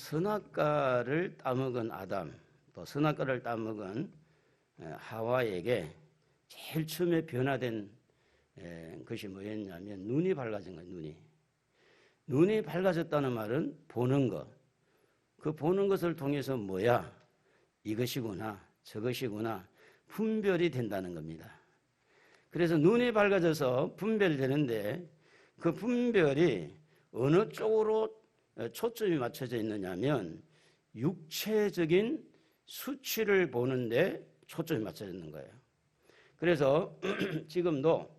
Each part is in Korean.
선악과를 따먹은 아담, 또 선악과를 따먹은 하와에게 제일 처음에 변화된 것이 뭐였냐면 눈이 밝아진 거예요. 눈이 밝아졌다는 말은 보는 것. 그 보는 것을 통해서 뭐야? 이것이구나, 저것이구나 분별이 된다는 겁니다. 그래서 눈이 밝아져서 분별이 되는데 그 분별이 어느 쪽으로 초점이 맞춰져 있느냐면 육체적인 수치를 보는데 초점이 맞춰져 있는 거예요. 그래서 지금도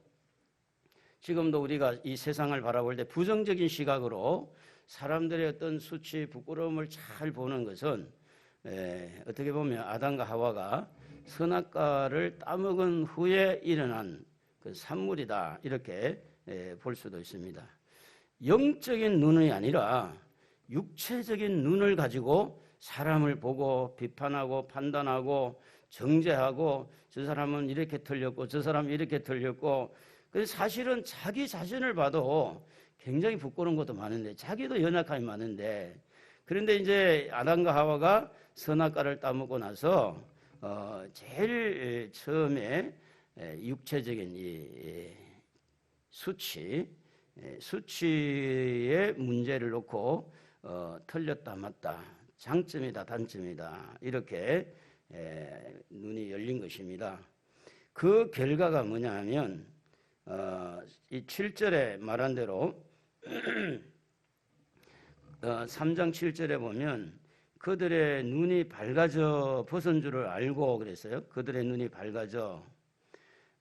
우리가 이 세상을 바라볼 때 부정적인 시각으로 사람들의 어떤 수치, 부끄러움을 잘 보는 것은 어떻게 보면 아담과 하와가 선악과를 따먹은 후에 일어난 그 산물이다, 이렇게 볼 수도 있습니다. 영적인 눈이 아니라 육체적인 눈을 가지고 사람을 보고 비판하고 판단하고 정죄하고 저 사람은 이렇게 틀렸고 저 사람은 이렇게 틀렸고, 그래서 사실은 자기 자신을 봐도 굉장히 부끄러운 것도 많은데, 자기도 연약함이 많은데, 그런데 이제 아담과 하와가 선악과를 따먹고 나서 제일 처음에 육체적인 이 수치의 문제를 놓고 틀렸다 맞다, 장점이다 단점이다, 이렇게 눈이 열린 것입니다. 그 결과가 뭐냐 하면 이 7절에 말한 대로 3장 7절에 보면 그들의 눈이 밝아져 벗은 줄을 알고 그랬어요. 그들의 눈이 밝아져.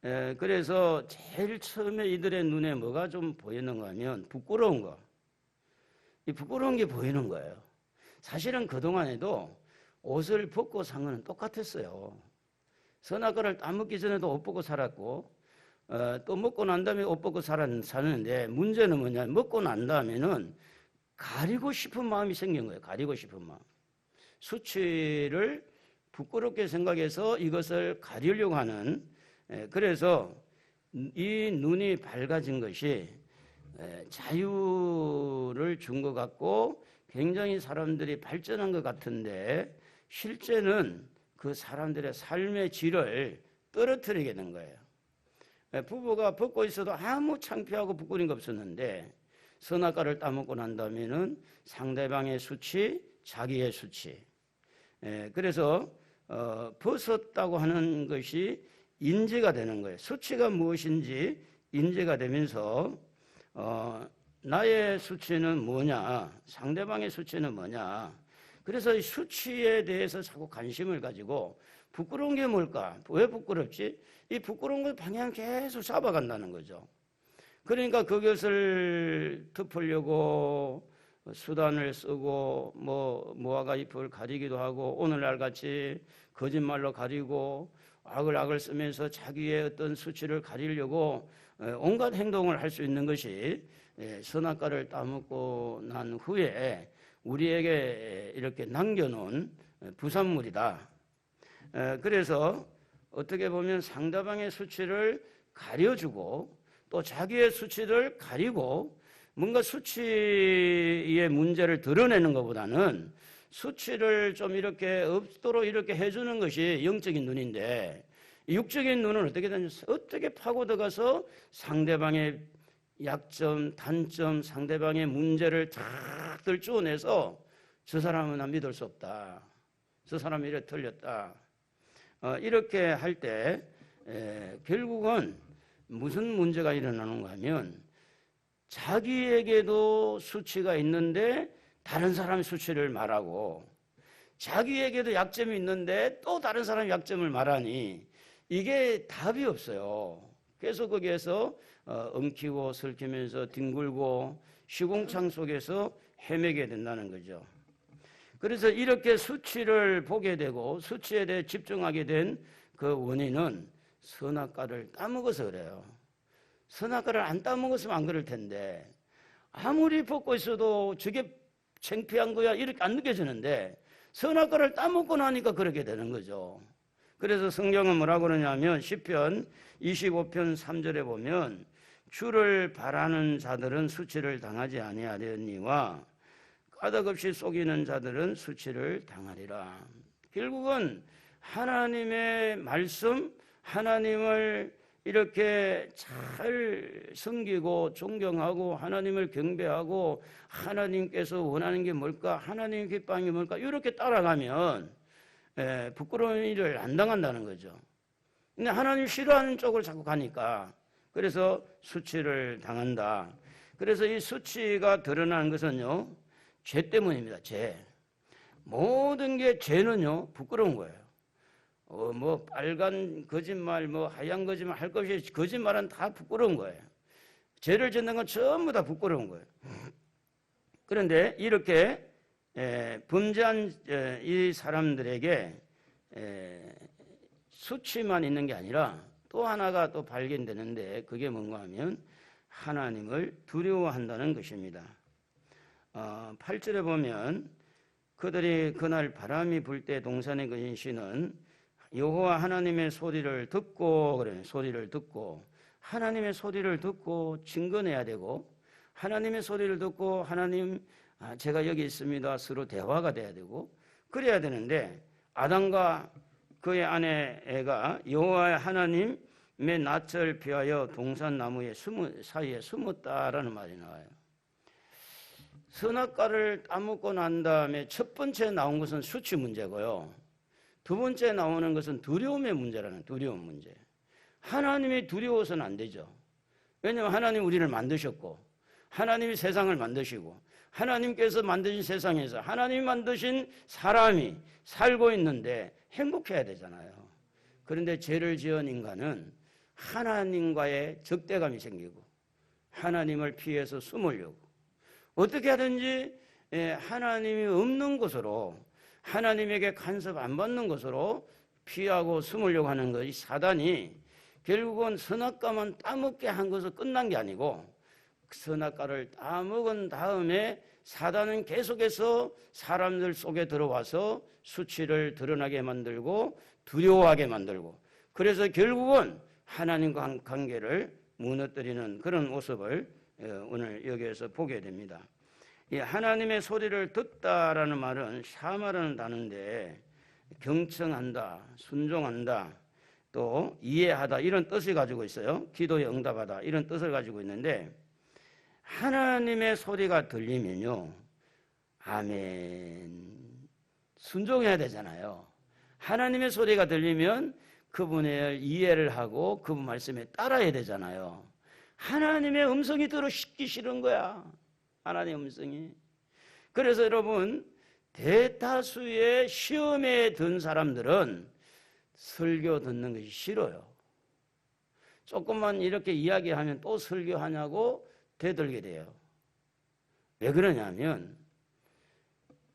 그래서 제일 처음에 이들의 눈에 뭐가 좀 보이는가 하면 부끄러운 거. 이 부끄러운 게 보이는 거예요. 사실은 그동안에도 옷을 벗고 산 거는 똑같았어요. 선악과를 따먹기 전에도 옷 벗고 살았고, 또 먹고 난 다음에 옷 벗고 사는데, 문제는 뭐냐, 먹고 난 다음에는 가리고 싶은 마음이 생긴 거예요. 가리고 싶은 마음. 수치를 부끄럽게 생각해서 이것을 가리려고 하는, 그래서 이 눈이 밝아진 것이 자유를 준 것 같고 굉장히 사람들이 발전한 것 같은데, 실제는 그 사람들의 삶의 질을 떨어뜨리게 된 거예요. 부부가 벗고 있어도 아무 창피하고 부끄러운 거 없었는데, 선악과를 따먹고 난 다음에는 상대방의 수치, 자기의 수치. 그래서 벗었다고 하는 것이 인지가 되는 거예요. 수치가 무엇인지 인지가 되면서 나의 수치는 뭐냐, 상대방의 수치는 뭐냐. 그래서 이 수치에 대해서 자꾸 관심을 가지고, 부끄러운 게 뭘까? 왜 부끄럽지? 이 부끄러운 걸 방향 계속 잡아간다는 거죠. 그러니까 그것을 덮으려고 수단을 쓰고 무화과 잎을 가리기도 하고, 오늘날 같이 거짓말로 가리고 악을 쓰면서 자기의 어떤 수치를 가리려고 온갖 행동을 할 수 있는 것이 선악과를 따먹고 난 후에 우리에게 이렇게 남겨놓은 부산물이다. 그래서 어떻게 보면 상대방의 수치를 가려주고 또 자기의 수치를 가리고, 뭔가 수치의 문제를 드러내는 것보다는 수치를 좀 이렇게 없도록 이렇게 해주는 것이 영적인 눈인데, 육적인 눈은 어떻게 되냐, 어떻게 파고들어가서 상대방의 약점, 단점, 상대방의 문제를 다 들추어내서 저 사람은 난 믿을 수 없다, 저 사람이 이래 틀렸다, 이렇게 할 때 결국은 무슨 문제가 일어나는가 하면, 자기에게도 수치가 있는데 다른 사람의 수치를 말하고, 자기에게도 약점이 있는데 또 다른 사람의 약점을 말하니 이게 답이 없어요. 그래서 거기에서 엉키고 설키면서 뒹굴고 시궁창 속에서 헤매게 된다는 거죠. 그래서 이렇게 수치를 보게 되고 수치에 대해 집중하게 된 그 원인은 선악과를 따먹어서 그래요. 선악과를 안 따먹었으면 안 그럴 텐데, 아무리 벗고 있어도 저게 창피한 거야 이렇게 안 느껴지는데, 선악과를 따먹고 나니까 그렇게 되는 거죠. 그래서 성경은 뭐라고 그러냐면 시편 25편 3절에 보면, 주를 바라는 자들은 수치를 당하지 아니하려니와 까닭없이 속이는 자들은 수치를 당하리라. 결국은 하나님의 말씀, 하나님을 이렇게 잘 섬기고 존경하고 하나님을 경배하고 하나님께서 원하는 게 뭘까, 하나님의 기뻐하는 게 뭘까, 이렇게 따라가면 부끄러운 일을 안 당한다는 거죠. 근데 하나님 싫어하는 쪽을 자꾸 가니까 그래서 수치를 당한다. 그래서 이 수치가 드러나는 것은요, 죄 때문입니다. 죄. 모든 게 죄는요 부끄러운 거예요. 뭐 빨간 거짓말, 뭐 하얀 거짓말 할 것 없이 거짓말은 다 부끄러운 거예요. 죄를 짓는 건 전부 다 부끄러운 거예요. 그런데 이렇게 범죄한 이 사람들에게 수치만 있는 게 아니라 또 하나가 또 발견되는데, 그게 뭔가 하면 하나님을 두려워한다는 것입니다. 8절에 보면 그들이 그날 바람이 불 때 동산에 거진 씨는 여호와 하나님의 소리를 듣고, 그래, 소리를 듣고 하나님의 소리를 듣고 증거내야 되고, 하나님의 소리를 듣고 하나님, 제가 여기 있습니다, 서로 대화가 돼야 되고 그래야 되는데, 아담과 그의 아내 애가 여호와 하나님의 낯을 피하여 동산 나무의 사이에 숨었다라는 말이 나와요. 선악과를 따먹고 난 다음에 첫 번째 나온 것은 수치 문제고요, 두 번째 나오는 것은 두려움의 문제라는, 두려움 문제. 하나님이 두려워서는 안 되죠. 왜냐하면 하나님 우리를 만드셨고, 하나님이 세상을 만드시고, 하나님께서 만드신 세상에서 하나님이 만드신 사람이 살고 있는데 행복해야 되잖아요. 그런데 죄를 지은 인간은 하나님과의 적대감이 생기고 하나님을 피해서 숨으려고 어떻게 하든지 하나님이 없는 곳으로, 하나님에게 간섭 안 받는 것으로 피하고 숨으려고 하는 것이, 사단이 결국은 선악과만 따먹게 한 것은 끝난 게 아니고, 선악과를 따먹은 다음에 사단은 계속해서 사람들 속에 들어와서 수치를 드러나게 만들고 두려워하게 만들고, 그래서 결국은 하나님과 관계를 무너뜨리는 그런 모습을 오늘 여기에서 보게 됩니다. 이 하나님의 소리를 듣다라는 말은 샤마라는 단어인데, 경청한다, 순종한다, 또 이해하다, 이런 뜻을 가지고 있어요. 기도에 응답하다, 이런 뜻을 가지고 있는데, 하나님의 소리가 들리면요, 아멘, 순종해야 되잖아요. 하나님의 소리가 들리면 그분의 이해를 하고 그분 말씀에 따라야 되잖아요. 하나님의 음성이 들어듣기 싫은 거야, 하나님의 음성이. 그래서 여러분, 대다수의 시험에 든 사람들은 설교 듣는 것이 싫어요. 조금만 이렇게 이야기하면 또 설교하냐고 되들게 돼요. 왜 그러냐면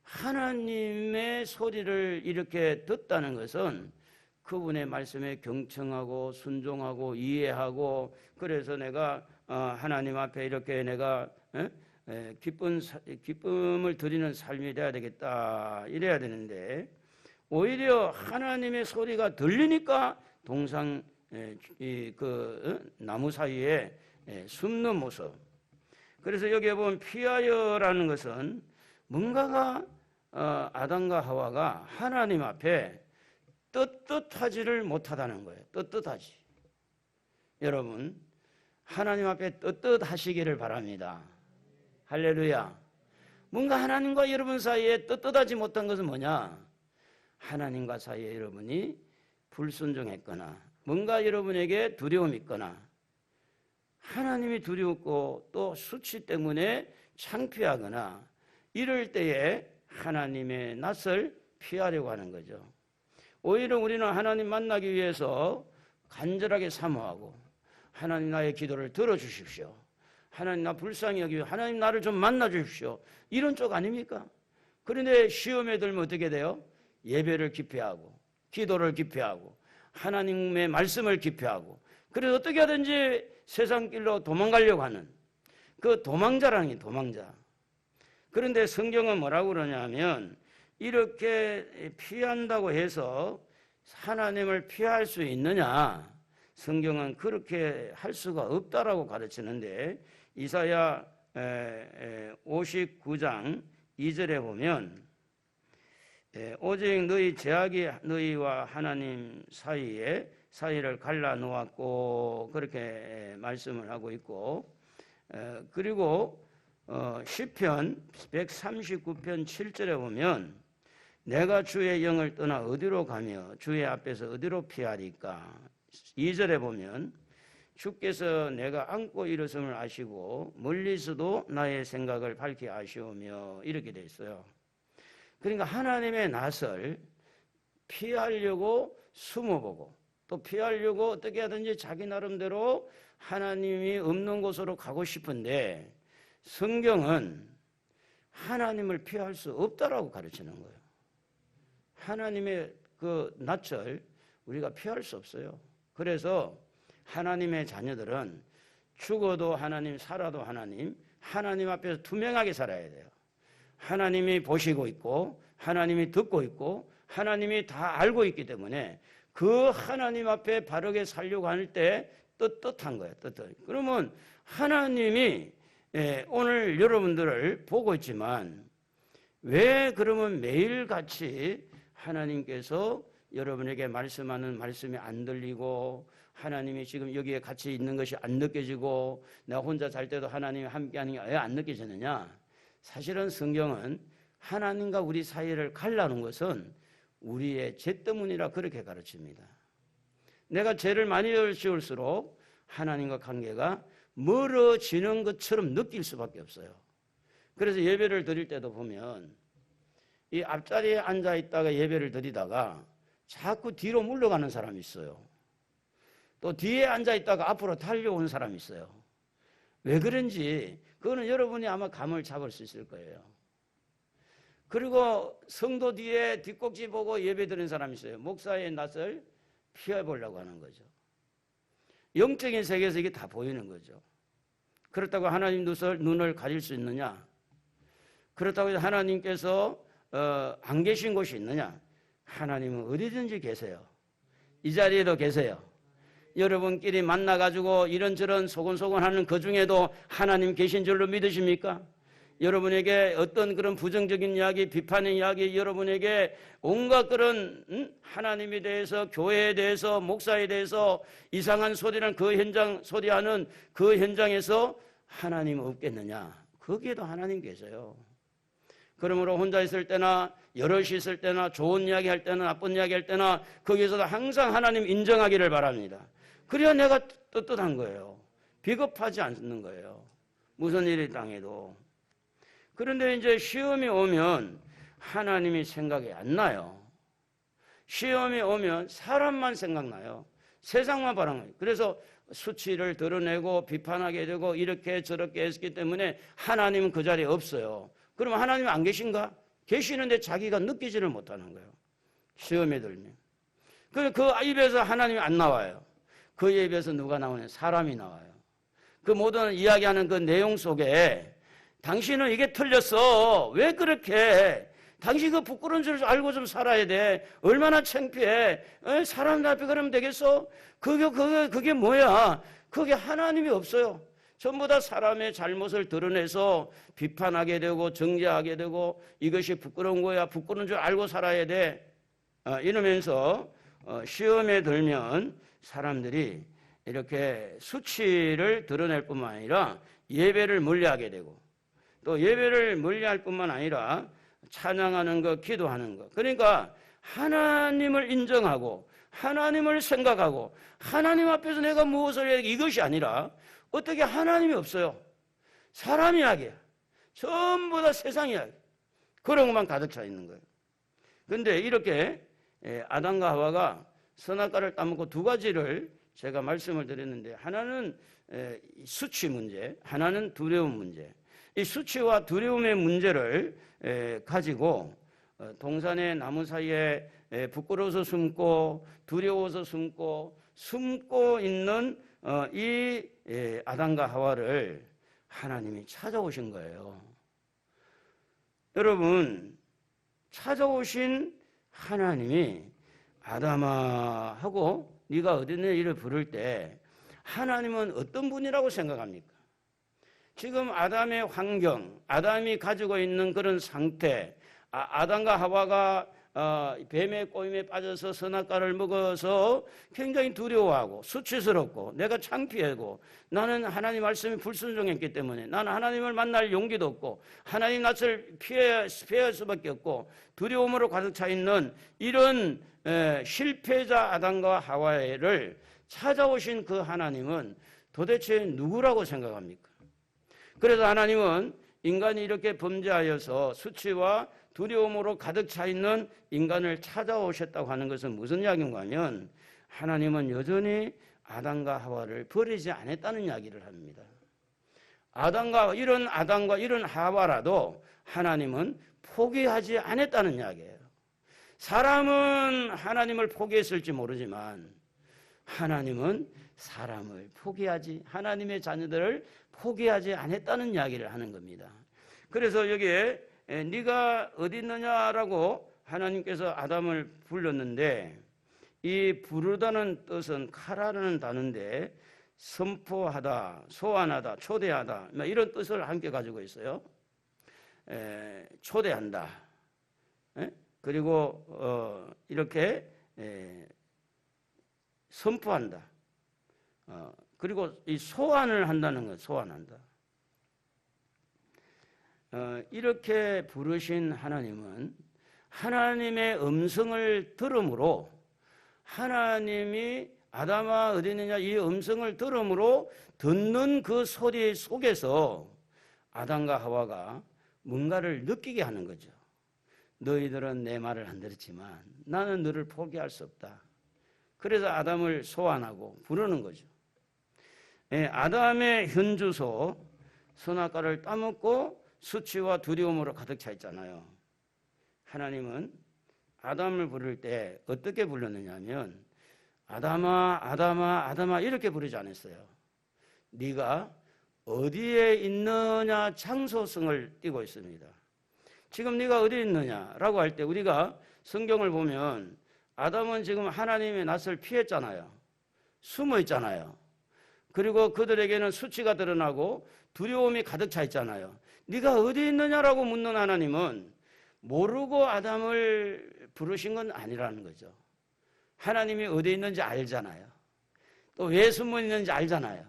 하나님의 소리를 이렇게 듣다는 것은 그분의 말씀에 경청하고 순종하고 이해하고, 그래서 내가 하나님 앞에 이렇게 내가 기쁨을 드리는 삶이 돼야 되겠다, 이래야 되는데, 오히려 하나님의 소리가 들리니까 동상 나무 사이에 숨는 모습. 그래서 여기에 보면 피하여라는 것은 뭔가가 아담과 하와가 하나님 앞에 떳떳하지를 못하다는 거예요. 떳떳하지. 여러분, 하나님 앞에 떳떳하시기를 바랍니다. 할렐루야. 뭔가 하나님과 여러분 사이에 떳떳하지 못한 것은 뭐냐? 하나님과 사이에 여러분이 불순종했거나, 뭔가 여러분에게 두려움이 있거나, 하나님이 두렵고 또 수치 때문에 창피하거나, 이럴 때에 하나님의 낯을 피하려고 하는 거죠. 오히려 우리는 하나님 만나기 위해서 간절하게 사모하고, 하나님 나의 기도를 들어주십시오, 하나님 나 불쌍히 여기고 하나님 나를 좀 만나 주십시오, 이런 쪽 아닙니까? 그런데 시험에 들면 어떻게 돼요? 예배를 기피하고 기도를 기피하고 하나님의 말씀을 기피하고, 그래서 어떻게 하든지 세상 길로 도망가려고 하는 그 도망자라는 게 도망자. 그런데 성경은 뭐라고 그러냐면, 이렇게 피한다고 해서 하나님을 피할 수 있느냐? 성경은 그렇게 할 수가 없다라고 가르치는데, 이사야 59장 2절에 보면 오직 너희 죄악이 너희와 하나님 사이를 갈라 놓았고 그렇게 말씀을 하고 있고, 그리고 시편 139편 7절에 보면 내가 주의 영을 떠나 어디로 가며 주의 앞에서 어디로 피하리까. 2절에 보면 주께서 내가 안고 일어섬을 아시고 멀리서도 나의 생각을 밝히 아시오며 이렇게 돼 있어요. 그러니까 하나님의 낯을 피하려고 숨어보고 또 피하려고 어떻게 하든지 자기 나름대로 하나님이 없는 곳으로 가고 싶은데 성경은 하나님을 피할 수 없다라고 가르치는 거예요. 하나님의 그 낯을 우리가 피할 수 없어요. 그래서 하나님의 자녀들은 죽어도 하나님, 살아도 하나님 앞에서 투명하게 살아야 돼요. 하나님이 보시고 있고 하나님이 듣고 있고 하나님이 다 알고 있기 때문에 그 하나님 앞에 바르게 살려고 할 때 떳떳한 거예요. 떳떳. 그러면 하나님이 오늘 여러분들을 보고 있지만 왜 그러면 매일같이 하나님께서 여러분에게 말씀하는 말씀이 안 들리고 하나님이 지금 여기에 같이 있는 것이 안 느껴지고 내가 혼자 잘 때도 하나님이 함께하는 게 왜 안 느껴지느냐? 사실은 성경은 하나님과 우리 사이를 갈라놓은 것은 우리의 죄 때문이라 그렇게 가르칩니다. 내가 죄를 많이 지을수록 하나님과 관계가 멀어지는 것처럼 느낄 수밖에 없어요. 그래서 예배를 드릴 때도 보면 이 앞자리에 앉아 있다가 예배를 드리다가 자꾸 뒤로 물러가는 사람이 있어요. 또 뒤에 앉아 있다가 앞으로 달려오는 사람이 있어요. 왜 그런지 그거는 여러분이 아마 감을 잡을 수 있을 거예요. 그리고 성도 뒤에 뒷꼭지 보고 예배 드리는 사람이 있어요. 목사의 낯을 피해보려고 하는 거죠. 영적인 세계에서 이게 다 보이는 거죠. 그렇다고 하나님 눈을 가릴 수 있느냐? 그렇다고 해서 하나님께서 안 계신 곳이 있느냐? 하나님은 어디든지 계세요. 이 자리에도 계세요. 여러분끼리 만나가지고 이런저런 소곤소곤하는 그 중에도 하나님 계신 줄로 믿으십니까? 여러분에게 어떤 그런 부정적인 이야기, 비판의 이야기, 여러분에게 온갖 그런 하나님에 대해서, 교회에 대해서, 목사에 대해서 이상한 소리는 그 소리하는 그 현장에서 하나님 없겠느냐? 거기에도 하나님 계세요. 그러므로 혼자 있을 때나 여럿이 있을 때나 좋은 이야기 할 때나 나쁜 이야기 할 때나 거기에서도 항상 하나님 인정하기를 바랍니다. 그래야 내가 떳떳한 거예요. 비겁하지 않는 거예요. 무슨 일이 당해도. 그런데 이제 시험이 오면 하나님이 생각이 안 나요. 시험이 오면 사람만 생각나요. 세상만 바라는 거예요. 그래서 수치를 드러내고 비판하게 되고 이렇게 저렇게 했기 때문에 하나님은 그 자리에 없어요. 그러면 하나님은 안 계신가? 계시는데 자기가 느끼지를 못하는 거예요. 시험에 들면. 그 입에서 하나님이 안 나와요. 그 입에서 누가 나오냐? 사람이 나와요. 그 모든 이야기하는 그 내용 속에 당신은 이게 틀렸어. 왜 그렇게? 당신 그 부끄러운 줄 알고 좀 살아야 돼. 얼마나 창피해. 사람들 앞에 그러면 되겠어? 그게 뭐야? 그게 하나님이 없어요. 전부 다 사람의 잘못을 드러내서 비판하게 되고 정죄하게 되고 이것이 부끄러운 거야. 부끄러운 줄 알고 살아야 돼. 이러면서 시험에 들면 사람들이 이렇게 수치를 드러낼 뿐만 아니라 예배를 멀리하게 되고 또 예배를 멀리할 뿐만 아니라 찬양하는 것, 기도하는 것. 그러니까 하나님을 인정하고 하나님을 생각하고 하나님 앞에서 내가 무엇을 해야 이것이 아니라 어떻게 하나님이 없어요. 사람 이야기야. 전부 다 세상 이야기. 그런 것만 가득 차 있는 거예요. 그런데 이렇게 아담과 하와가 선악과를 따먹고 두 가지를 제가 말씀을 드렸는데 하나는 수치 문제, 하나는 두려움 문제. 이 수치와 두려움의 문제를 가지고 동산의 나무 사이에 부끄러워서 숨고 두려워서 숨고 있는 이 아담과 하와를 하나님이 찾아오신 거예요. 여러분, 찾아오신 하나님이 아담아 하고 네가 어디 있느냐 이를 부를 때 하나님은 어떤 분이라고 생각합니까? 지금 아담의 환경, 아담이 가지고 있는 그런 상태, 아담과 하와가 뱀의 꼬임에 빠져서 선악과를 먹어서 굉장히 두려워하고 수치스럽고 내가 창피하고 나는 하나님 말씀에 불순종했기 때문에 나는 하나님을 만날 용기도 없고 하나님 낯을 피할 수밖에 없고 두려움으로 가득 차 있는 이런 실패자 아담과 하와를 찾아오신 그 하나님은 도대체 누구라고 생각합니까? 그래서 하나님은 인간이 이렇게 범죄하여서 수치와 두려움으로 가득 차 있는 인간을 찾아오셨다고 하는 것은 무슨 이야기인가 하면 하나님은 여전히 아담과 하와를 버리지 않았다는 이야기를 합니다. 아담과 이런 하와라도 하나님은 포기하지 않았다는 이야기예요. 사람은 하나님을 포기했을지 모르지만 하나님은 사람을 하나님의 자녀들을 포기하지 않았다는 이야기를 하는 겁니다. 그래서 여기에 네가 어디 있느냐라고 하나님께서 아담을 불렀는데 이 부르다는 뜻은 카라라는 단어인데 선포하다, 소환하다, 초대하다 이런 뜻을 함께 가지고 있어요. 초대한다. 그리고 이렇게 선포한다. 그리고 이 소환을 한다는 것, 소환한다. 이렇게 부르신 하나님은 하나님의 음성을 들음으로 하나님이 아담아 어디 있느냐 이 음성을 들음으로 듣는 그 소리 속에서 아담과 하와가 뭔가를 느끼게 하는 거죠. 너희들은 내 말을 안 들었지만 나는 너를 포기할 수 없다. 그래서 아담을 소환하고 부르는 거죠. 아담의 현주소 선악과를 따먹고 수치와 두려움으로 가득 차 있잖아요. 하나님은 아담을 부를 때 어떻게 불렀느냐 하면 아담아 아담아 아담아 이렇게 부르지 않았어요. 네가 어디에 있느냐 장소성을 띠고 있습니다. 지금 네가 어디 있느냐라고 할 때 우리가 성경을 보면 아담은 지금 하나님의 낯을 피했잖아요. 숨어 있잖아요. 그리고 그들에게는 수치가 드러나고 두려움이 가득 차 있잖아요. 네가 어디 있느냐라고 묻는 하나님은 모르고 아담을 부르신 건 아니라는 거죠. 하나님이 어디 있는지 알잖아요. 또 왜 숨어 있는지 알잖아요.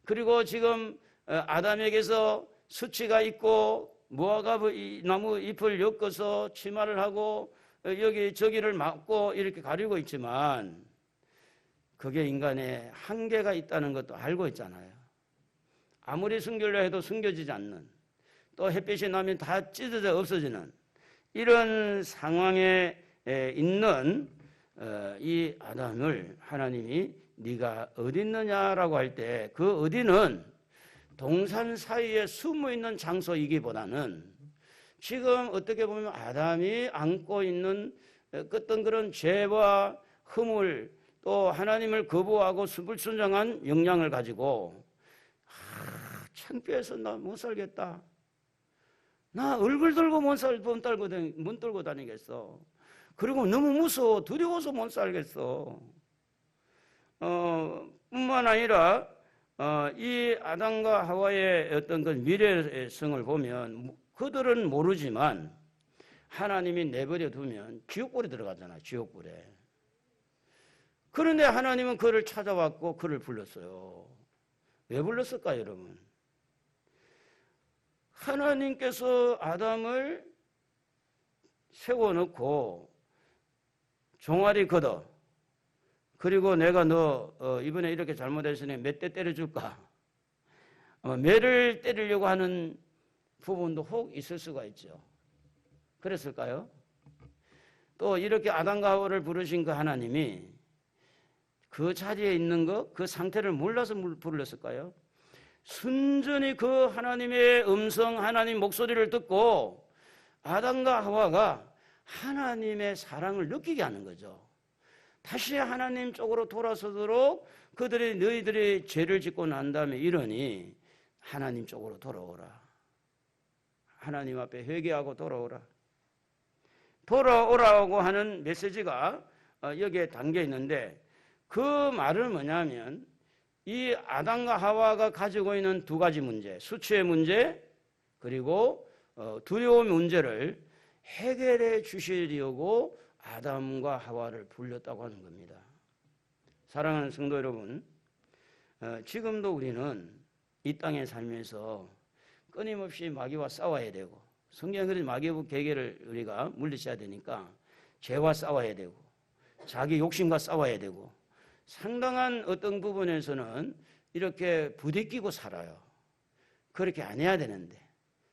그리고 지금 아담에게서 수치가 있고 무화과 나무 잎을 엮어서 치마를 하고 여기 저기를 막고 이렇게 가리고 있지만 그게 인간의 한계가 있다는 것도 알고 있잖아요. 아무리 숨기려 해도 숨겨지지 않는, 또 햇빛이 나면 다 찢어져 없어지는 이런 상황에 있는 이 아담을 하나님이 네가 어디 있느냐라고 할 때 그 어디는 동산 사이에 숨어 있는 장소이기보다는 지금 어떻게 보면 아담이 안고 있는 어떤 그런 죄와 허물 또 하나님을 거부하고 불순종한 영향을 가지고 창피해서 나 못 살겠다. 나 얼굴 들고 못 떨고 다니겠어. 그리고 너무 무서워 두려워서 못 살겠어. 뿐만 아니라 이 아담과 하와의 어떤 그 미래성을 보면 그들은 모르지만 하나님이 내버려 두면 지옥불에 들어가잖아요. 지옥불에. 그런데 하나님은 그를 찾아왔고 그를 불렀어요. 왜 불렀을까요, 여러분? 하나님께서 아담을 세워놓고 종아리 걷어 그리고 내가 너 이번에 이렇게 잘못했으니 몇 대 때려줄까? 매를 때리려고 하는 부분도 혹 있을 수가 있죠. 그랬을까요? 또 이렇게 아담과 하와를 부르신 그 하나님이 그 자리에 있는 거, 그 상태를 몰라서 불렀을까요? 순전히 그 하나님의 음성, 하나님 목소리를 듣고 아담과 하와가 하나님의 사랑을 느끼게 하는 거죠. 다시 하나님 쪽으로 돌아서도록 그들이 너희들이 죄를 짓고 난 다음에 이러니 하나님 쪽으로 돌아오라. 하나님 앞에 회개하고 돌아오라. 돌아오라고 하는 메시지가 여기에 담겨 있는데 그 말은 뭐냐면 이 아담과 하와가 가지고 있는 두 가지 문제, 수치의 문제 그리고 두려움 문제를 해결해 주시려고 아담과 하와를 불렀다고 하는 겁니다. 사랑하는 성도 여러분, 지금도 우리는 이 땅에 살면서 끊임없이 마귀와 싸워야 되고, 성경에 그래서 마귀의 계계를 우리가 물리쳐야 되니까 죄와 싸워야 되고 자기 욕심과 싸워야 되고, 상당한 어떤 부분에서는 이렇게 부대끼고 살아요. 그렇게 안 해야 되는데,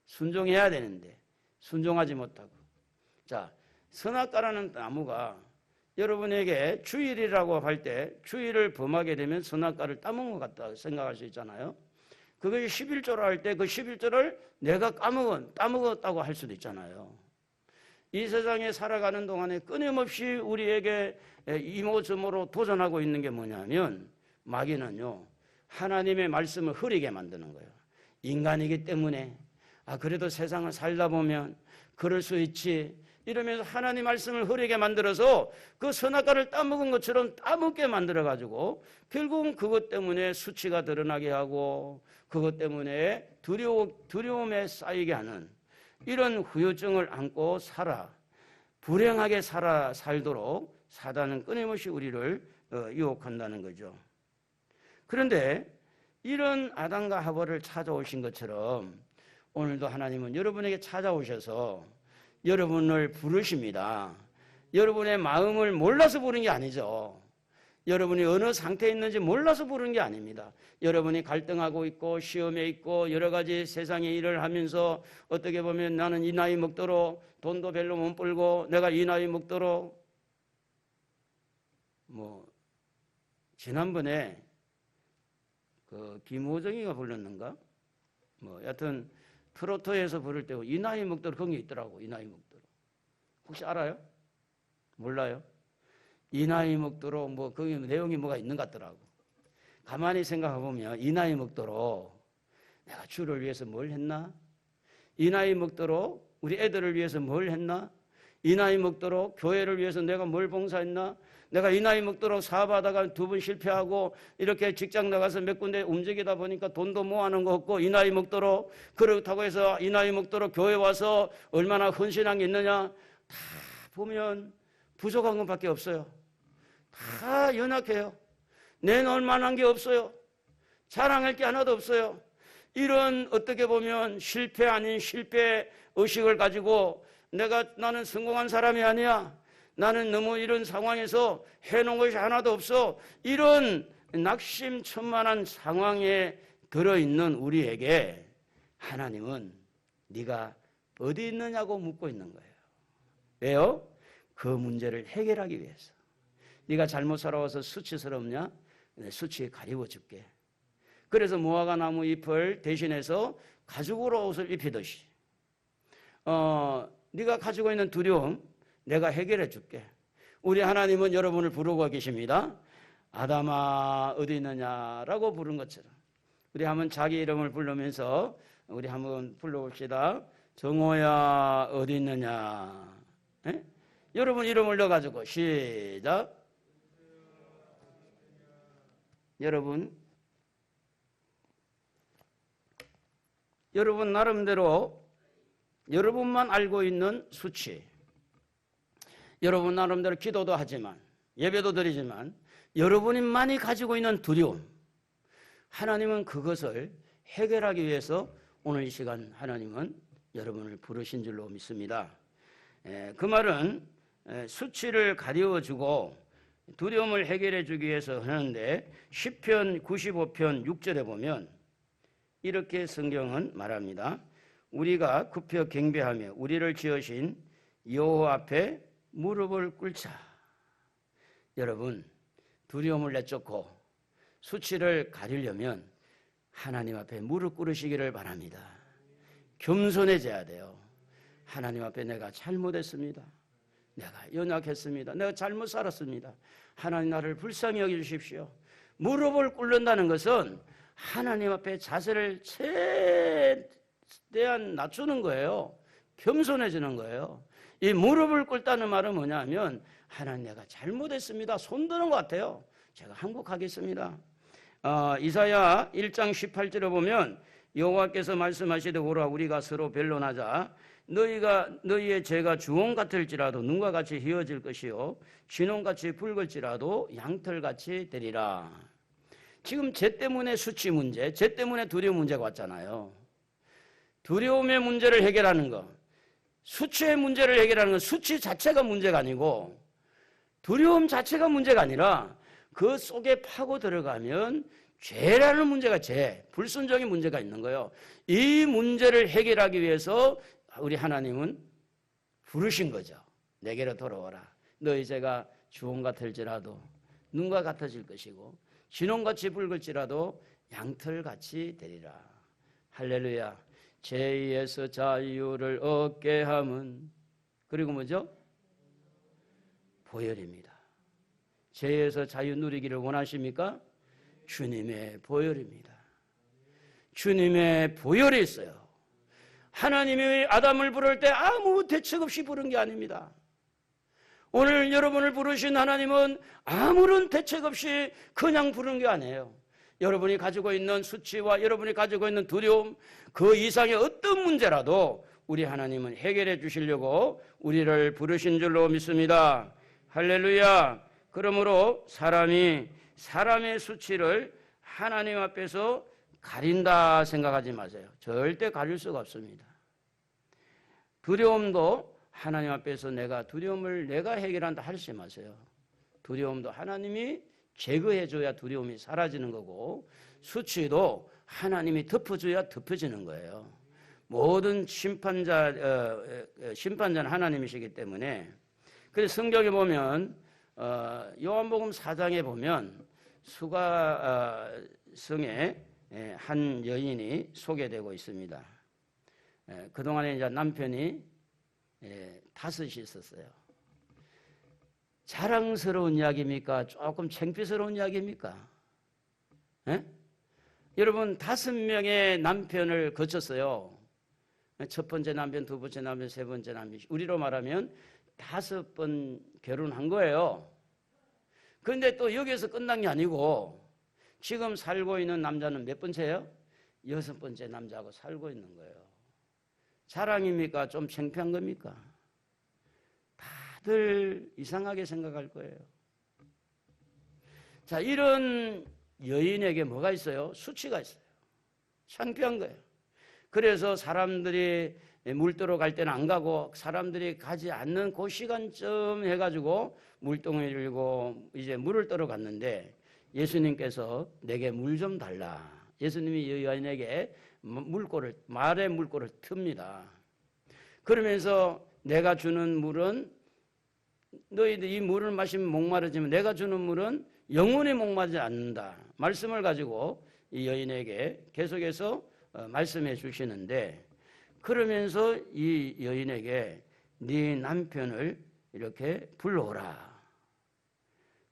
순종해야 되는데 순종하지 못하고. 자, 선악과라는 나무가 여러분에게 주일이라고 할 때 주일을 범하게 되면 선악과를 따먹은 것 같다 생각할 수 있잖아요. 그것이 11조를 할 때 그 11조를 내가 따먹었다고 할 수도 있잖아요. 이 세상에 살아가는 동안에 끊임없이 우리에게 이모저모로 도전하고 있는 게 뭐냐면, 마귀는요, 하나님의 말씀을 흐리게 만드는 거예요. 인간이기 때문에 그래도 세상을 살다 보면 그럴 수 있지 이러면서 하나님 말씀을 흐리게 만들어서 그 선악과를 따먹은 것처럼 따먹게 만들어가지고 결국은 그것 때문에 수치가 드러나게 하고 그것 때문에 두려움에 쌓이게 하는 이런 후유증을 안고 불행하게 살도록 사단은 끊임없이 우리를 유혹한다는 거죠. 그런데 이런 아담과 하와를 찾아오신 것처럼 오늘도 하나님은 여러분에게 찾아오셔서 여러분을 부르십니다. 여러분의 마음을 몰라서 부른 게 아니죠. 여러분이 어느 상태에 있는지 몰라서 부른 게 아닙니다. 여러분이 갈등하고 있고 시험에 있고 여러 가지 세상의 일을 하면서 어떻게 보면 나는 이 나이 먹도록 돈도 별로 못 벌고 내가 이 나이 먹도록 지난번에 김호정이가 불렀는가? 여하튼 트로트에서 부를 때 이 나이 먹도록 그런 게 있더라고. 이 나이 먹도록. 혹시 알아요? 몰라요? 이 나이 먹도록 거기 내용이 뭐가 있는 것 같더라고. 가만히 생각해 보면 이 나이 먹도록 내가 주를 위해서 뭘 했나? 이 나이 먹도록 우리 애들을 위해서 뭘 했나? 이 나이 먹도록 교회를 위해서 내가 뭘 봉사했나? 내가 이 나이 먹도록 사업하다가 2번 실패하고 이렇게 직장 나가서 몇 군데 움직이다 보니까 돈도 모아놓은 거 없고 이 나이 먹도록 그렇다고 해서 이 나이 먹도록 교회 와서 얼마나 헌신한 게 있느냐? 다 보면 부족한 것밖에 없어요. 다 연약해요. 내놓을 만한 게 없어요. 자랑할 게 하나도 없어요. 이런 어떻게 보면 실패 아닌 실패 의식을 가지고 나는 성공한 사람이 아니야. 나는 너무 이런 상황에서 해놓은 것이 하나도 없어. 이런 낙심천만한 상황에 들어있는 우리에게 하나님은 네가 어디 있느냐고 묻고 있는 거예요. 왜요? 그 문제를 해결하기 위해서. 네가 잘못 살아와서 수치스럽냐? 수치에 가리워줄게. 그래서 무화과 나무 잎을 대신해서 가죽으로 옷을 입히듯이 네가 가지고 있는 두려움 내가 해결해 줄게. 우리 하나님은 여러분을 부르고 계십니다. 아담아 어디 있느냐라고 부른 것처럼 우리 한번 자기 이름을 부르면서 우리 한번 불러봅시다. 정호야 어디 있느냐. 에? 여러분 이름을 넣어가지고 시작. 여러분 나름대로 여러분만 알고 있는 수치, 여러분 나름대로 기도도 하지만 예배도 드리지만 여러분만이 가지고 있는 두려움, 하나님은 그것을 해결하기 위해서 오늘 이 시간 하나님은 여러분을 부르신 줄로 믿습니다. 그 말은 수치를 가리워주고 두려움을 해결해 주기 위해서 하는데 시편 95편 6절에 보면 이렇게 성경은 말합니다. 우리가 굽혀 경배하며 우리를 지으신 여호와 앞에 무릎을 꿇자. 여러분 두려움을 내쫓고 수치를 가리려면 하나님 앞에 무릎 꿇으시기를 바랍니다. 겸손해져야 돼요. 하나님 앞에 내가 잘못했습니다. 내가 연약했습니다. 내가 잘못 살았습니다. 하나님 나를 불쌍히 여겨주십시오. 무릎을 꿇는다는 것은 하나님 앞에 자세를 최대한 낮추는 거예요. 겸손해지는 거예요. 이 무릎을 꿇다는 말은 뭐냐면 하나님 내가 잘못했습니다. 손 드는 것 같아요. 제가 항복하겠습니다. 이사야 1장 18절에 보면 여호와께서 말씀하시되 오라 우리가 서로 변론하자. 너희의 죄가 주홍 같을지라도 눈과 같이 희어질 것이요 진홍같이 붉을지라도 양털같이 되리라. 지금 죄 때문에 수치 문제, 죄 때문에 두려움 문제가 왔잖아요. 두려움의 문제를 해결하는 것, 수치의 문제를 해결하는 것, 수치 자체가 문제가 아니고 두려움 자체가 문제가 아니라 그 속에 파고 들어가면 죄라는 문제가 불순종의 문제가 있는 거예요. 이 문제를 해결하기 위해서 우리 하나님은 부르신 거죠. 내게로 돌아오라. 너희 죄가 주홍 같을지라도 눈과 같아질 것이고 진홍같이 붉을지라도 양털같이 되리라. 할렐루야. 죄에서 자유를 얻게 함은 그리고 뭐죠? 보혈입니다. 죄에서 자유 누리기를 원하십니까? 주님의 보혈입니다. 주님의 보혈이 있어요. 하나님이 아담을 부를 때 아무 대책 없이 부른 게 아닙니다. 오늘 여러분을 부르신 하나님은 아무런 대책 없이 그냥 부른 게 아니에요. 여러분이 가지고 있는 수치와 여러분이 가지고 있는 두려움, 그 이상의 어떤 문제라도 우리 하나님은 해결해 주시려고 우리를 부르신 줄로 믿습니다. 할렐루야. 그러므로 사람의 수치를 하나님 앞에서 가린다 생각하지 마세요. 절대 가릴 수가 없습니다. 두려움도 하나님 앞에서 두려움을 내가 해결한다 하지 마세요. 두려움도 하나님이 제거해줘야 두려움이 사라지는 거고 수치도 하나님이 덮어줘야 덮어지는 거예요. 모든 심판자는 하나님이시기 때문에 그래서 성경에 보면 요한복음 4장에 보면 수가성에 한 여인이 소개되고 있습니다. 그동안에 이제 남편이 5이 있었어요. 자랑스러운 이야기입니까? 조금 창피스러운 이야기입니까? 여러분 5명의 남편을 거쳤어요. 첫 번째 남편, 두 번째 남편, 세 번째 남편. 우리로 말하면 5번 결혼한 거예요. 그런데 또 여기에서 끝난 게 아니고 지금 살고 있는 남자는 몇 번째예요? 6번째 남자하고 살고 있는 거예요. 자랑입니까? 좀 창피한 겁니까? 다들 이상하게 생각할 거예요. 자, 이런 여인에게 뭐가 있어요? 수치가 있어요. 창피한 거예요. 그래서 사람들이 물떠러 갈 때는 안 가고 사람들이 가지 않는 그 시간쯤 해가지고 물동이를 들고 이제 물을 떠러 갔는데 예수님께서 내게 물 좀 달라. 예수님이 여인에게 말의 물꼬를 틉니다. 그러면서 내가 주는 물은 너희들 이 물을 마시면 목마르지만 내가 주는 물은 영원히 목마르지 않는다. 말씀을 가지고 이 여인에게 계속해서 말씀해 주시는데 그러면서 이 여인에게 네 남편을 이렇게 불러오라.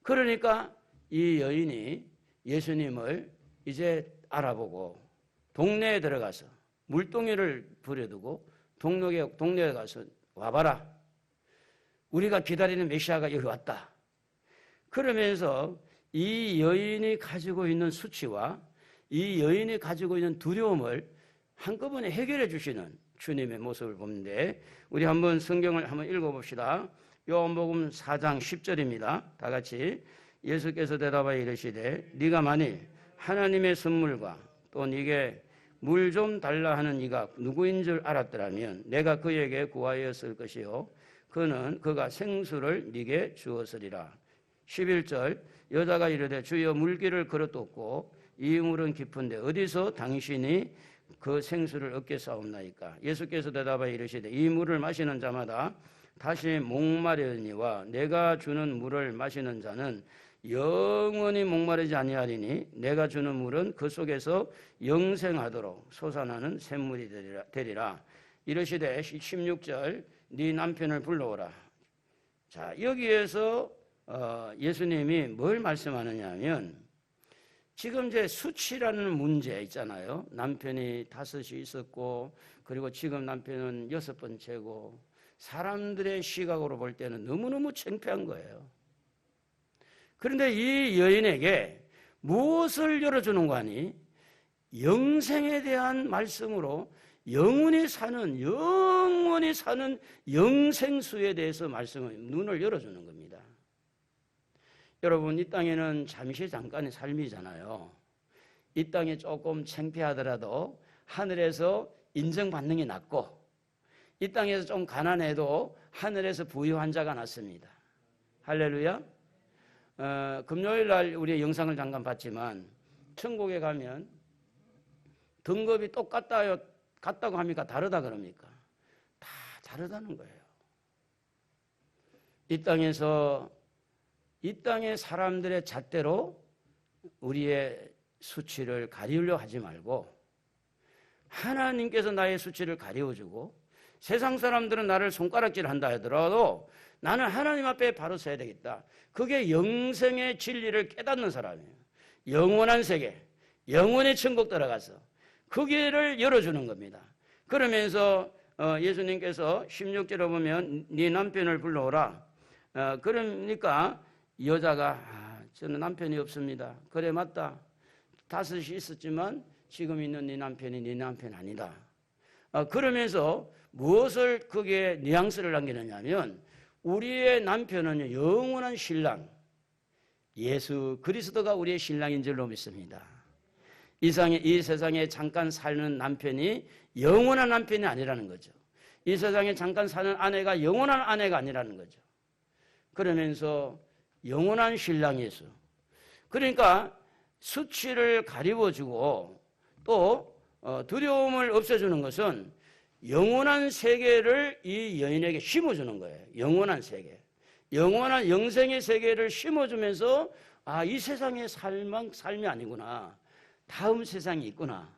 그러니까 이 여인이 예수님을 이제 알아보고 동네에 들어가서 물동이를 부려두고 동네에 가서 와봐라. 우리가 기다리는 메시아가 여기 왔다. 그러면서 이 여인이 가지고 있는 수치와 이 여인이 가지고 있는 두려움을 한꺼번에 해결해 주시는 주님의 모습을 보는데 우리 한번 성경을 한번 읽어봅시다. 요한복음 4장 10절입니다. 다 같이 예수께서 대답하여 이르시되 네가 만일 하나님의 선물과 또 네게 물 좀 달라 하는 이가 누구인 줄 알았더라면 내가 그에게 구하였을 것이요 그가 생수를 네게 주었으리라. 11절 여자가 이르되 주여 물길을 걸어뒀고 이 물은 깊은데 어디서 당신이 그 생수를 얻겠사옵나이까. 예수께서 대답하여 이르시되 이 물을 마시는 자마다 다시 목마르니와 내가 주는 물을 마시는 자는 영원히 목마르지 아니하리니 내가 주는 물은 그 속에서 영생하도록 솟아나는 샘물이 되리라. 이르시되 16절 네 남편을 불러오라. 자, 여기에서 예수님이 뭘 말씀하느냐 하면 지금 이제 수치라는 문제 있잖아요. 남편이 5이 있었고 그리고 지금 남편은 6번째고 사람들의 시각으로 볼 때는 너무너무 창피한 거예요. 그런데 이 여인에게 무엇을 열어주는 거 아니? 영생에 대한 말씀으로 영원히 사는 영생수에 대해서 말씀을 눈을 열어주는 겁니다. 여러분, 이 땅에는 잠시 잠깐의 삶이잖아요. 이 땅에 조금 창피하더라도 하늘에서 인정받는 게 낫고, 이 땅에서 좀 가난해도 하늘에서 부유한 자가 낫습니다. 할렐루야. 금요일 날 우리 영상을 잠깐 봤지만 천국에 가면 등급이 같다고 합니까? 다르다 그럽니까? 다 다르다는 거예요. 이 땅의 사람들의 잣대로 우리의 수치를 가리우려 하지 말고, 하나님께서 나의 수치를 가리워주고, 세상 사람들은 나를 손가락질한다 하더라도 나는 하나님 앞에 바로 서야 되겠다. 그게 영생의 진리를 깨닫는 사람이에요. 영원한 세계, 영원의 천국 들어가서 그 길을 열어주는 겁니다. 그러면서 예수님께서 16절에 보면 네 남편을 불러오라. 그러니까 여자가 저는 남편이 없습니다. 그래, 맞다. 5이 있었지만 지금 있는 네 남편이 네 남편 아니다. 그러면서 무엇을 거기에 뉘앙스를 남기느냐 하면, 우리의 남편은 영원한 신랑 예수 그리스도가 우리의 신랑인 줄로 믿습니다. 이 세상에 잠깐 사는 남편이 영원한 남편이 아니라는 거죠. 이 세상에 잠깐 사는 아내가 영원한 아내가 아니라는 거죠. 그러면서 영원한 신랑 예수. 그러니까 수치를 가리워주고 또 두려움을 없애주는 것은 영원한 세계를 이 여인에게 심어주는 거예요. 영원한 세계. 영원한 영생의 세계를 심어주면서 이 세상의 삶이 아니구나. 다음 세상이 있구나.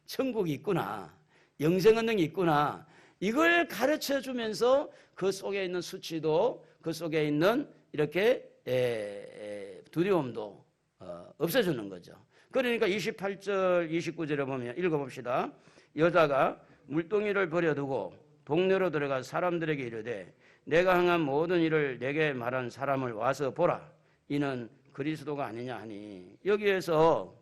천국이 있구나. 영생 언능이 있구나. 이걸 가르쳐주면서 그 속에 있는 수치도, 그 속에 있는 이렇게 두려움도 없애주는 거죠. 그러니까 28절 29절에 보면 읽어봅시다. 여자가 물동이를 버려두고 동네로 들어가 사람들에게 이르되 내가 행한 모든 일을 내게 말한 사람을 와서 보라. 이는 그리스도가 아니냐 하니, 여기에서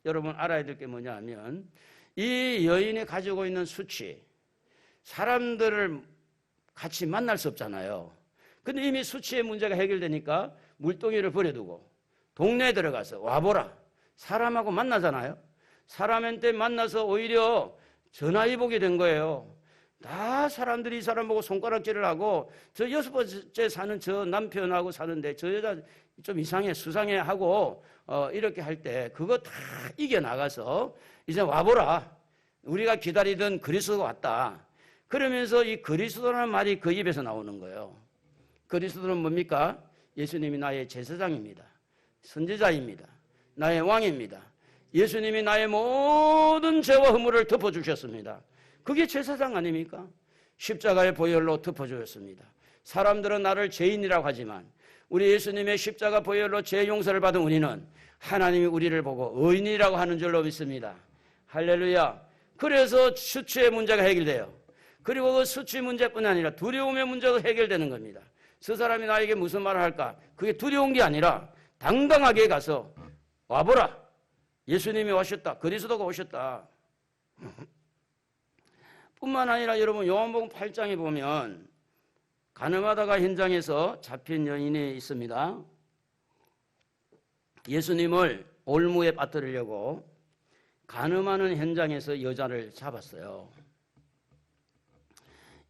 여러분 알아야 될 게 뭐냐 하면, 이 여인이 가지고 있는 수치, 사람들을 같이 만날 수 없잖아요. 근데 이미 수치의 문제가 해결되니까 물동이를 버려두고 동네에 들어가서 와보라. 사람하고 만나잖아요. 사람한테 만나서 오히려 전화위복이 된 거예요. 다 사람들이 이 사람 보고 손가락질을 하고, 저 6번째 사는 저 남편하고 사는데 저 여자 좀 이상해, 수상해 하고 이렇게 할 때 그거 다 이겨나가서 이제 와보라. 우리가 기다리던 그리스도가 왔다. 그러면서 이 그리스도라는 말이 그 입에서 나오는 거예요. 그리스도는 뭡니까? 예수님이 나의 제사장입니다. 선지자입니다. 나의 왕입니다. 예수님이 나의 모든 죄와 허물을 덮어주셨습니다. 그게 제사장 아닙니까? 십자가의 보혈로 덮어주셨습니다. 사람들은 나를 죄인이라고 하지만 우리 예수님의 십자가 보혈로 죄 용서를 받은 우리는 하나님이 우리를 보고 의인이라고 하는 줄로 믿습니다. 할렐루야. 그래서 수치의 문제가 해결돼요. 그리고 그 수치 문제뿐 아니라 두려움의 문제가 해결되는 겁니다. 저 사람이 나에게 무슨 말을 할까? 그게 두려운 게 아니라 당당하게 가서 와보라. 예수님이 오셨다. 그리스도가 오셨다. 뿐만 아니라 여러분 요한복음 8장에 보면 가늠하다가 현장에서 잡힌 여인이 있습니다. 예수님을 올무에 빠뜨리려고 가늠하는 현장에서 여자를 잡았어요.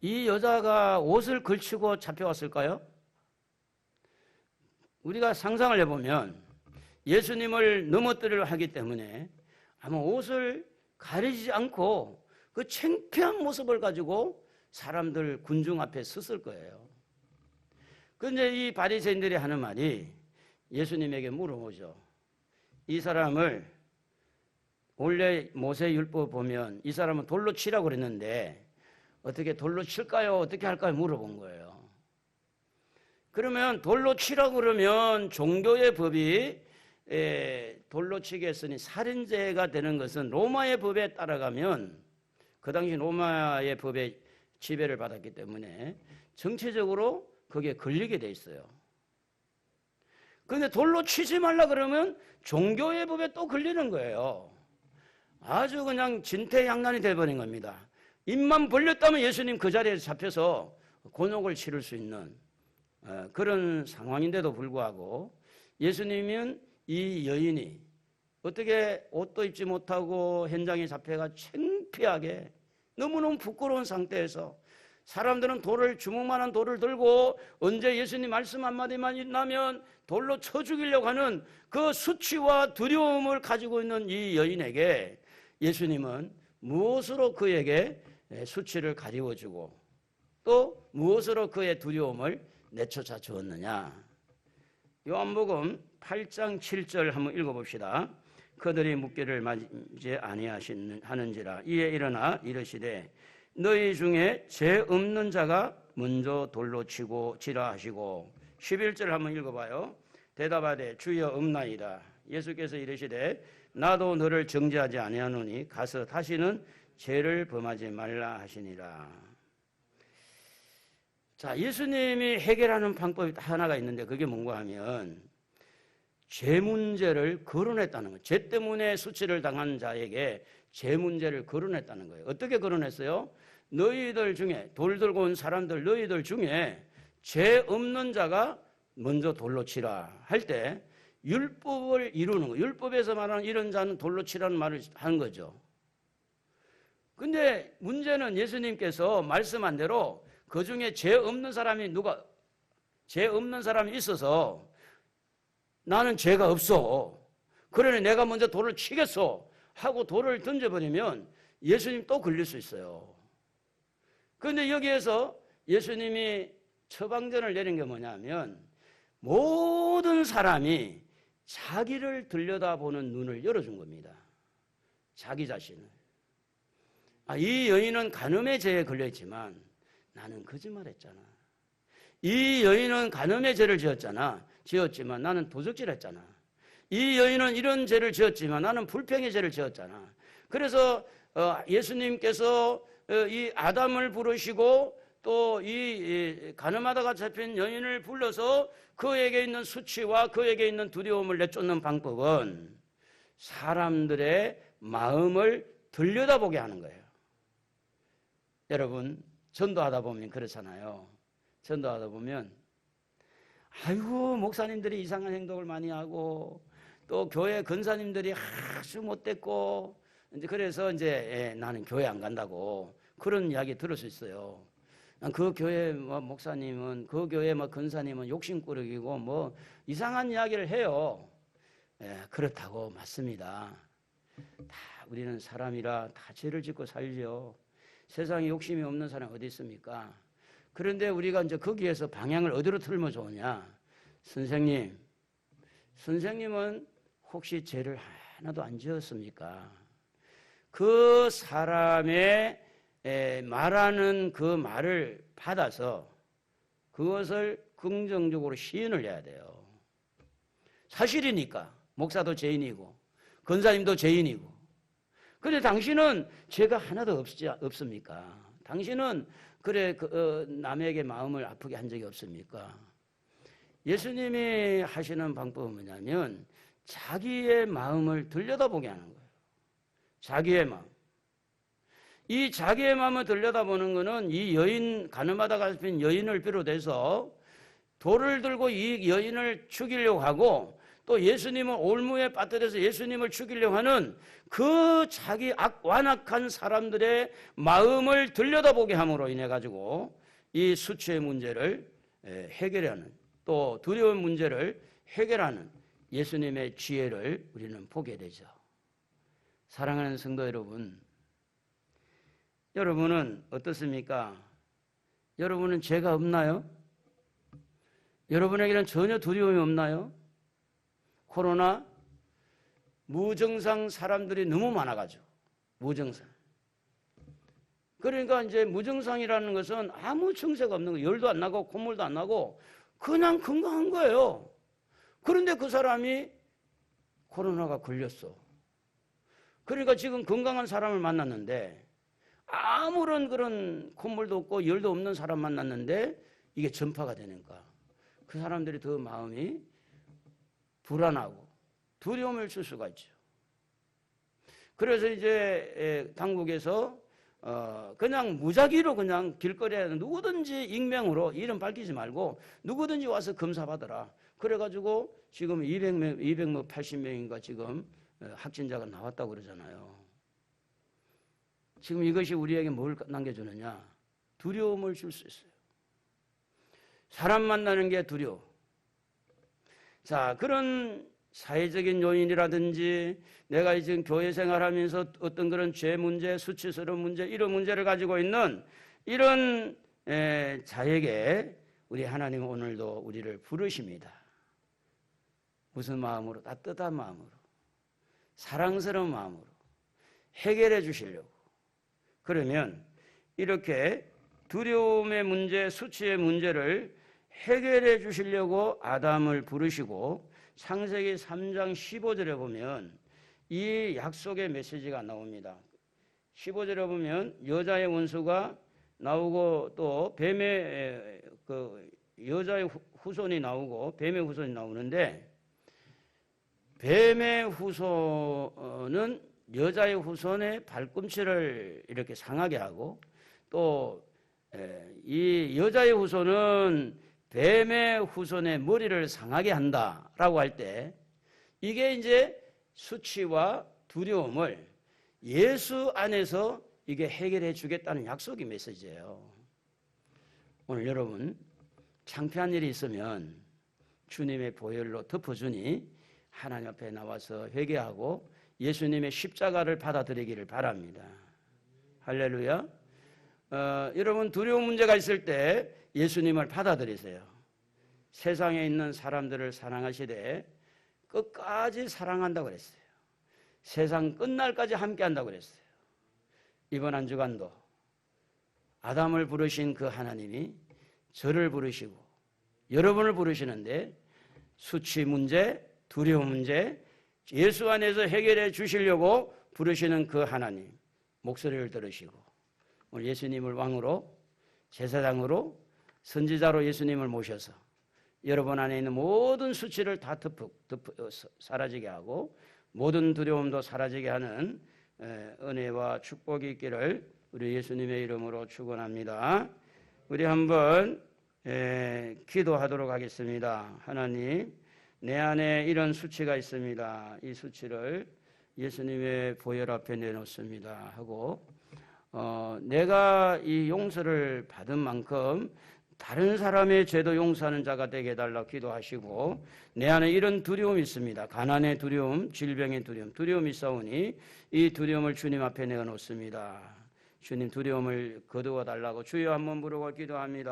이 여자가 옷을 걸치고 잡혀왔을까요? 우리가 상상을 해보면 예수님을 넘어뜨리려 하기 때문에 아마 옷을 가리지 않고 그 창피한 모습을 가지고 사람들 군중 앞에 섰을 거예요. 그런데 이 바리새인들이 하는 말이 예수님에게 물어보죠. 이 사람을 원래 모세율법 보면 이 사람은 돌로 치라고 그랬는데 어떻게 돌로 칠까요? 어떻게 할까요? 물어본 거예요. 그러면 돌로 치라고 그러면 종교의 법이 돌로 치게 했으니 살인죄가 되는 것은 로마의 법에 따라가면 그 당시 로마의 법에 지배를 받았기 때문에 정치적으로 거기에 걸리게 돼 있어요. 근데 돌로 치지 말라 그러면 종교의 법에 또 걸리는 거예요. 아주 그냥 진퇴양난이 돼버린 겁니다. 입만 벌렸다면 예수님 그 자리에서 잡혀서 곤욕을 치를 수 있는 그런 상황인데도 불구하고 예수님은 이 여인이 어떻게 옷도 입지 못하고 현장에 잡혀가 창피하게 너무너무 부끄러운 상태에서 사람들은 주먹만한 돌을 들고 언제 예수님 말씀 한마디만 나면 돌로 쳐 죽이려고 하는 그 수치와 두려움을 가지고 있는 이 여인에게 예수님은 무엇으로 그에게 수치를 가리워주고 또 무엇으로 그의 두려움을 내쫓아 주었느냐. 요한복음 8장 7절 한번 읽어봅시다. 그들이 묻기를 맞지 아니하는지라 이에 일어나 이르시되 너희 중에 죄 없는 자가 먼저 돌로 치라 하시고 11절 한번 읽어봐요. 대답하되 주여 없나이다. 예수께서 이르시되 나도 너를 정죄하지 아니하노니 가서 다시는 죄를 범하지 말라 하시니라. 자, 예수님이 해결하는 방법이 하나가 있는데 그게 뭔가 하면 죄 문제를 거론했다는 거예요. 죄 때문에 수치를 당한 자에게 죄 문제를 거론했다는 거예요. 어떻게 거론했어요? 너희들 중에 돌 들고 온 사람들 너희들 중에 죄 없는 자가 먼저 돌로 치라 할 때 율법을 이루는 거예요. 율법에서 말하는 이런 자는 돌로 치라는 말을 한 거죠. 근데 문제는 예수님께서 말씀한 대로 그 중에 죄 없는 사람이 죄 없는 사람이 있어서 나는 죄가 없어. 그러니 내가 먼저 돌을 치겠어. 하고 돌을 던져버리면 예수님 또 걸릴 수 있어요. 그런데 여기에서 예수님이 처방전을 내린 게 뭐냐면 모든 사람이 자기를 들여다보는 눈을 열어준 겁니다. 자기 자신을. 이 여인은 간음의 죄에 걸려있지만 나는 거짓말했잖아. 이 여인은 간음의 죄를 지었지만 나는 도적질했잖아. 이 여인은 이런 죄를 지었지만 나는 불평의 죄를 지었잖아. 그래서 예수님께서 이 아담을 부르시고 또 이 간음하다가 잡힌 여인을 불러서 그에게 있는 수치와 그에게 있는 두려움을 내쫓는 방법은 사람들의 마음을 들여다보게 하는 거예요. 여러분 전도하다 보면 그렇잖아요. 전도하다 보면 아이고 목사님들이 이상한 행동을 많이 하고 또 교회 근사님들이 아주 못됐고 이제 그래서 이제 나는 교회 안 간다고 그런 이야기 들을 수 있어요. 그 교회 목사님은 그 교회 근사님은 욕심꾸러기고 뭐 이상한 이야기를 해요. 그렇다고 맞습니다. 다 우리는 사람이라 다 죄를 짓고 살죠. 세상에 욕심이 없는 사람이 어디 있습니까? 그런데 우리가 이제 거기에서 방향을 어디로 틀면 좋으냐? 선생님은 혹시 죄를 하나도 안 지었습니까? 그 사람의 말하는 그 말을 받아서 그것을 긍정적으로 시인을 해야 돼요. 사실이니까 목사도 죄인이고 권사님도 죄인이고. 그런데 당신은 죄가 하나도 없습니까? 당신은 남에게 마음을 아프게 한 적이 없습니까? 예수님이 하시는 방법은 뭐냐면 자기의 마음을 들여다보게 하는 거예요. 자기의 마음. 이 자기의 마음을 들여다보는 것은 이 간음하다가 잡힌 여인을 비롯해서 돌을 들고 이 여인을 죽이려고 하고 또 예수님을 올무에 빠뜨려서 예수님을 죽이려고 하는 그 자기 완악한 사람들의 마음을 들여다보게 함으로 인해 가지고 이 수치의 문제를 해결하는 또 두려운 문제를 해결하는 예수님의 지혜를 우리는 보게 되죠. 사랑하는 성도 여러분, 여러분은 어떻습니까? 여러분은 죄가 없나요? 여러분에게는 전혀 두려움이 없나요? 코로나 무증상 사람들이 너무 많아가지고 무증상. 그러니까 이제 무증상이라는 것은 아무 증세가 없는 거예요. 열도 안 나고 콧물도 안 나고 그냥 건강한 거예요. 그런데 그 사람이 코로나가 걸렸어. 그러니까 지금 건강한 사람을 만났는데 아무런 그런 콧물도 없고 열도 없는 사람 만났는데 이게 전파가 되니까 그 사람들이 더 마음이 불안하고 두려움을 줄 수가 있죠. 그래서 이제 당국에서 그냥 무작위로 그냥 길거리에 누구든지 익명으로 이름 밝히지 말고 누구든지 와서 검사받아라. 그래가지고 지금 280명인가 지금 확진자가 나왔다고 그러잖아요. 지금 이것이 우리에게 뭘 남겨주느냐? 두려움을 줄 수 있어요. 사람 만나는 게 두려워. 자, 그런 사회적인 요인이라든지 내가 지금 교회 생활하면서 어떤 그런 죄 문제, 수치스러운 문제, 이런 문제를 가지고 있는 이런 자에게 우리 하나님은 오늘도 우리를 부르십니다. 무슨 마음으로? 따뜻한 마음으로, 사랑스러운 마음으로 해결해 주시려고. 그러면 이렇게 두려움의 문제, 수치의 문제를 해결해 주시려고 아담을 부르시고 창세기 3장 15절에 보면 이 약속의 메시지가 나옵니다. 15절에 보면 여자의 원수가 나오고 또 뱀의 여자의 후손이 나오고 뱀의 후손이 나오는데 뱀의 후손은 여자의 후손의 발꿈치를 이렇게 상하게 하고 또 이 여자의 후손은 뱀의 후손의 머리를 상하게 한다라고 할 때 이게 이제 수치와 두려움을 예수 안에서 이게 해결해 주겠다는 약속의 메시지예요. 오늘 여러분 창피한 일이 있으면 주님의 보혈로 덮어주니 하나님 앞에 나와서 회개하고 예수님의 십자가를 받아들이기를 바랍니다. 할렐루야. 여러분 두려운 문제가 있을 때 예수님을 받아들이세요. 세상에 있는 사람들을 사랑하시되 끝까지 사랑한다고 그랬어요. 세상 끝날까지 함께한다고 그랬어요. 이번 한 주간도 아담을 부르신 그 하나님이 저를 부르시고 여러분을 부르시는데 수치 문제, 두려움 문제 예수 안에서 해결해 주시려고 부르시는 그 하나님 목소리를 들으시고 오늘 예수님을 왕으로 제사장으로 선지자로 예수님을 모셔서 여러분 안에 있는 모든 수치를 다 사라지게 하고 모든 두려움도 사라지게 하는 은혜와 축복이 있기를 우리 예수님의 이름으로 축원합니다. 우리 한번 기도하도록 하겠습니다. 하나님, 내 안에 이런 수치가 있습니다. 이 수치를 예수님의 보혈 앞에 내놓습니다 하고 내가 이 용서를 받은 만큼 다른 사람의 죄도 용서하는 자가 되게 해달라고 기도하시고 내 안에 이런 두려움이 있습니다. 가난의 두려움, 질병의 두려움, 두려움이 있사오니 이 두려움을 주님 앞에 내어놓습니다. 주님 두려움을 거두어 달라고 주여 한번 부르고 기도합니다.